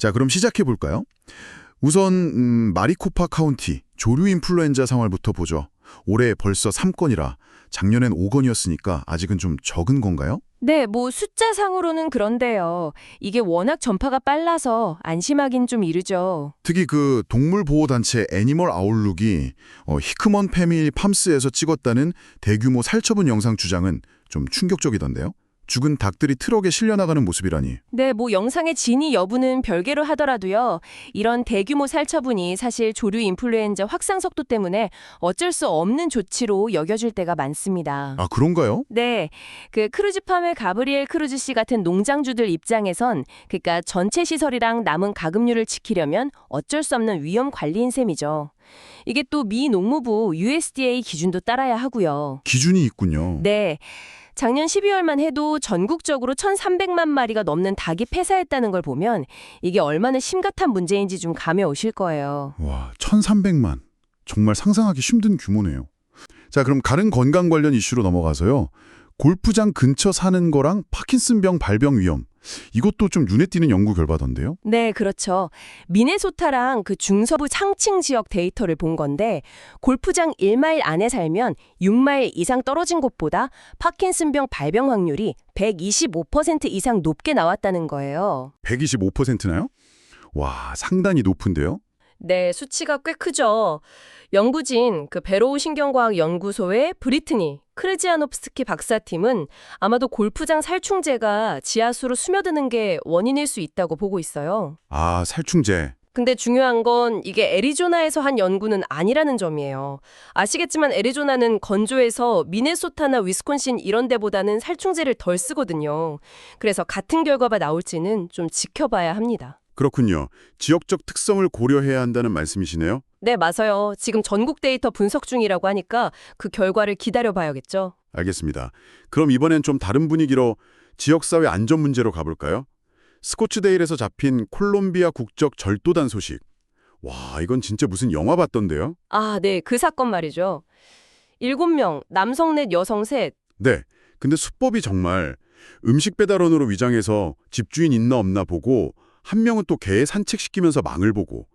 자, 그럼 시작해 볼까요? 우선 마리코파 카운티 조류 인플루엔자 상황부터 보죠. 올해 벌써 3건이라 작년엔 5건이었으니까 아직은 좀 적은 건가요? 네, 뭐 숫자상으로는 그런데요. 이게 워낙 전파가 빨라서 안심하긴 좀 이르죠. 특히 그 동물보호단체 애니멀 아웃룩이 히크먼 패밀리 팜스에서 찍었다는 대규모 살처분 영상 주장은 좀 충격적이던데요. 죽은 닭들이 트럭에 실려나가는 모습이라니. 네, 뭐 영상의 진위 여부는 별개로 하더라도요. 이런 대규모 살처분이 사실 조류 인플루엔자 확산 속도 때문에 어쩔 수 없는 조치로 여겨질 때가 많습니다. 아, 그런가요? 네, 그 크루즈팜의 가브리엘 크루즈 씨 같은 농장주들 입장에선 그러니까 전체 시설이랑 남은 가금류를 지키려면 어쩔 수 없는 위험 관리인 셈이죠. 이게 또 미 농무부 USDA 기준도 따라야 하고요. 기준이 있군요. 네, 작년 12월만 해도 전국적으로 1,300만 마리가 넘는 닭이 폐사했다는 걸 보면 이게 얼마나 심각한 문제인지 좀 감이 오실 거예요. 와, 1,300만. 정말 상상하기 힘든 규모네요. 자, 그럼 다른 건강 관련 이슈로 넘어가서요. 골프장 근처 사는 거랑 파킨슨병 발병 위험. 이것도 좀 눈에 띄는 연구 결과던데요. 네, 그렇죠. 미네소타랑 그 중서부 상층 지역 데이터를 본 건데 골프장 1마일 안에 살면 6마일 이상 떨어진 곳보다 파킨슨병 발병 확률이 125% 이상 높게 나왔다는 거예요. 125%나요? 와, 상당히 높은데요. 네, 수치가 꽤 크죠. 연구진 그 베로우 신경과학 연구소의 브리트니 크레지아노프스키 박사팀은 아마도 골프장 살충제가 지하수로 스며드는 게 원인일 수 있다고 보고 있어요. 아, 살충제. 근데 중요한 건 이게 애리조나에서 한 연구는 아니라는 점이에요. 아시겠지만 애리조나는 건조해서 미네소타나 위스콘신 이런 데보다는 살충제를 덜 쓰거든요. 그래서 같은 결과가 나올지는 좀 지켜봐야 합니다. 그렇군요. 지역적 특성을 고려해야 한다는 말씀이시네요. 네, 맞아요. 지금 전국 데이터 분석 중이라고 하니까 그 결과를 기다려봐야겠죠. 알겠습니다. 그럼 이번엔 좀 다른 분위기로 지역사회 안전 문제로 가볼까요? 스코츠데일에서 잡힌 콜롬비아 국적 절도단 소식. 와, 이건 진짜 무슨 영화 봤던데요? 아, 네, 그 사건 말이죠. 7명, 남성 넷, 여성 셋. 네. 근데 수법이 정말 음식 배달원으로 위장해서 집주인 있나 없나 보고 한 명은 또 개 산책시키면서 망을 보고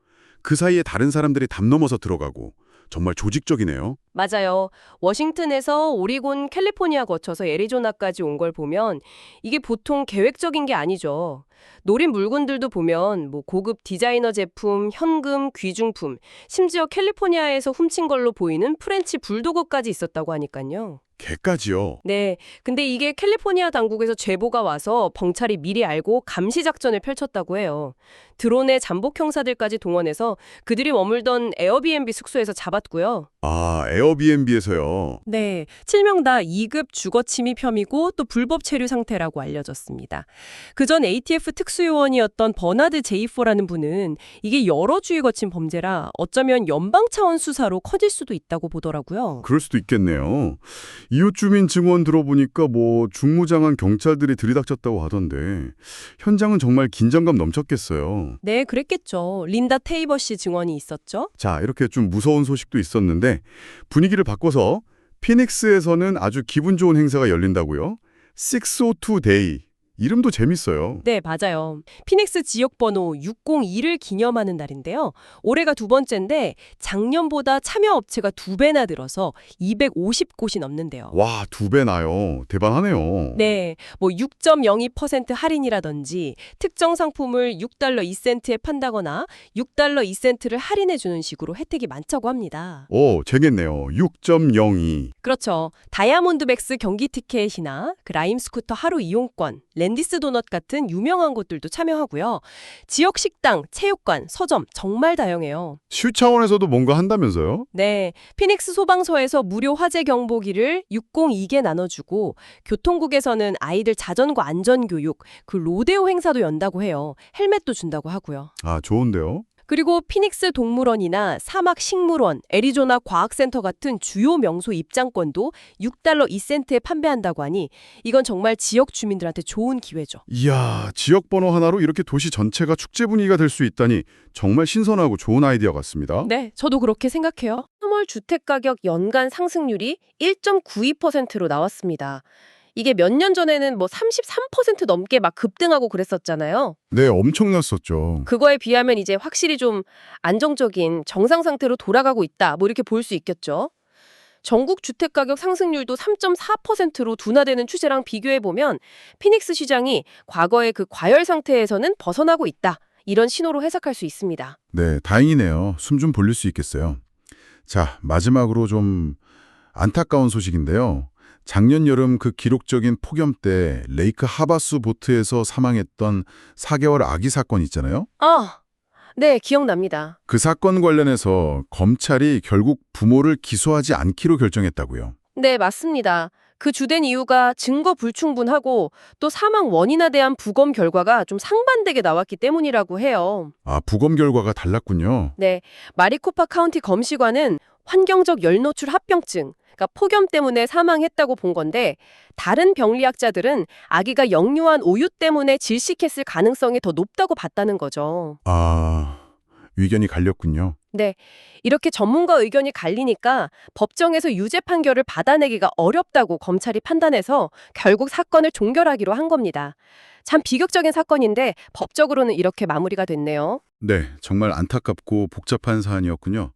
그 사이에 다른 사람들이 담 넘어서 들어가고 정말 조직적이네요. 맞아요. 워싱턴에서 오리곤, 캘리포니아 거쳐서 애리조나까지 온 걸 보면 이게 보통 계획적인 게 아니죠. 노린 물건들도 보면 뭐 고급 디자이너 제품, 현금, 귀중품, 심지어 캘리포니아에서 훔친 걸로 보이는 프렌치 불도그까지 있었다고 하니까요. 개까지요. 네, 근데 이게 캘리포니아 당국에서 제보가 와서 경찰이 미리 알고 감시 작전을 펼쳤다고 해요. 드론의 잠복 형사들까지 동원해서 그들이 머물던 에어비앤비 숙소에서 잡았고요. 아, 에어비앤비에서요. 네, 7명 다 2급 주거 침입 혐의고 또 불법 체류 상태라고 알려졌습니다. 그전 ATF 특수요원이었던 버나드 제이포라는 분은 이게 여러 주에 거친 범죄라 어쩌면 연방 차원 수사로 커질 수도 있다고 보더라고요. 그럴 수도 있겠네요. 이웃 주민 증언 들어보니까 뭐 중무장한 경찰들이 들이닥쳤다고 하던데 현장은 정말 긴장감 넘쳤겠어요. 네, 그랬겠죠. 린다 테이버 씨 증언이 있었죠. 자, 이렇게 좀 무서운 소식도 있었는데 분위기를 바꿔서 피닉스에서는 아주 기분 좋은 행사가 열린다고요? 602 데이. 이름도 재밌어요. 네, 맞아요. 피닉스 지역 번호 602를 기념하는 날인데요. 올해가 두 번째인데 작년보다 참여 업체가 2배나 늘어서 250곳이 넘는데요. 와, 2배 나요. 대단하네요. 네, 뭐 6.02% 할인이라든지 특정 상품을 $6 2센트에 판다거나 $6 2센트를 할인해주는 식으로 혜택이 많다고 합니다. 오, 재밌네요. 6.02. 그렇죠. 다이아몬드백스 경기 티켓이나 그 라임 스쿠터 하루 이용권, 랜디스 도넛 같은 유명한 곳들도 참여하고요. 지역 식당, 체육관, 서점 정말 다양해요. 슈 차원에서도 뭔가 한다면서요? 네, 피닉스 소방서에서 무료 화재 경보기를 602개 나눠주고 교통국에서는 아이들 자전거 안전교육, 그 로데오 행사도 연다고 해요. 헬멧도 준다고 하고요. 아, 좋은데요? 그리고 피닉스 동물원이나 사막 식물원, 애리조나 과학센터 같은 주요 명소 입장권도 $6 2센트에 판매한다고 하니 이건 정말 지역 주민들한테 좋은 기회죠. 이야, 지역 번호 하나로 이렇게 도시 전체가 축제 분위기가 될 수 있다니 정말 신선하고 좋은 아이디어 같습니다. 네, 저도 그렇게 생각해요. 3월 주택가격 연간 상승률이 1.92%로 나왔습니다. 이게 몇 년 전에는 뭐 33% 넘게 막 급등하고 그랬었잖아요. 네, 엄청났었죠. 그거에 비하면 이제 확실히 좀 안정적인 정상 상태로 돌아가고 있다. 뭐 이렇게 볼 수 있겠죠. 전국 주택가격 상승률도 3.4%로 둔화되는 추세랑 비교해보면 피닉스 시장이 과거의 그 과열 상태에서는 벗어나고 있다. 이런 신호로 해석할 수 있습니다. 네, 다행이네요. 숨 좀 돌릴 수 있겠어요. 자, 마지막으로 좀 안타까운 소식인데요. 작년 여름 그 기록적인 폭염 때 레이크 하바스 보트에서 사망했던 4개월 아기 사건 있잖아요. 아, 네, 기억납니다. 그 사건 관련해서 검찰이 결국 부모를 기소하지 않기로 결정했다고요. 네, 맞습니다. 그 주된 이유가 증거 불충분하고 또 사망 원인에 대한 부검 결과가 좀 상반되게 나왔기 때문이라고 해요. 아, 부검 결과가 달랐군요. 네, 마리코파 카운티 검시관은 환경적 열노출 합병증, 그러니까 폭염 때문에 사망했다고 본 건데 다른 병리학자들은 아기가 영유한 우유 때문에 질식했을 가능성이 더 높다고 봤다는 거죠. 아, 의견이 갈렸군요. 네, 이렇게 전문가 의견이 갈리니까 법정에서 유죄 판결을 받아내기가 어렵다고 검찰이 판단해서 결국 사건을 종결하기로 한 겁니다. 참 비극적인 사건인데 법적으로는 이렇게 마무리가 됐네요. 네, 정말 안타깝고 복잡한 사안이었군요.